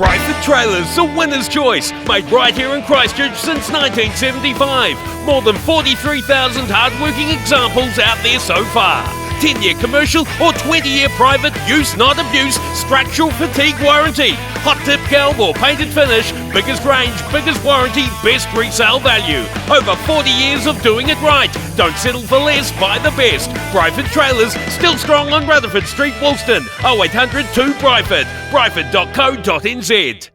Briford Trailers, the winner's choice, made right here in Christchurch since 1975. More than 43,000 hard-working examples out there so far. 10-year commercial or 20-year private use not abuse structural fatigue warranty. Hot tip galv or painted finish, biggest range, biggest warranty, best resale value. Over 40 years of doing it right. Don't settle for less, buy the best. Briford Trailers, still strong on Rutherford Street, Woolston. 0800 2 Briford. Briford.co.nz.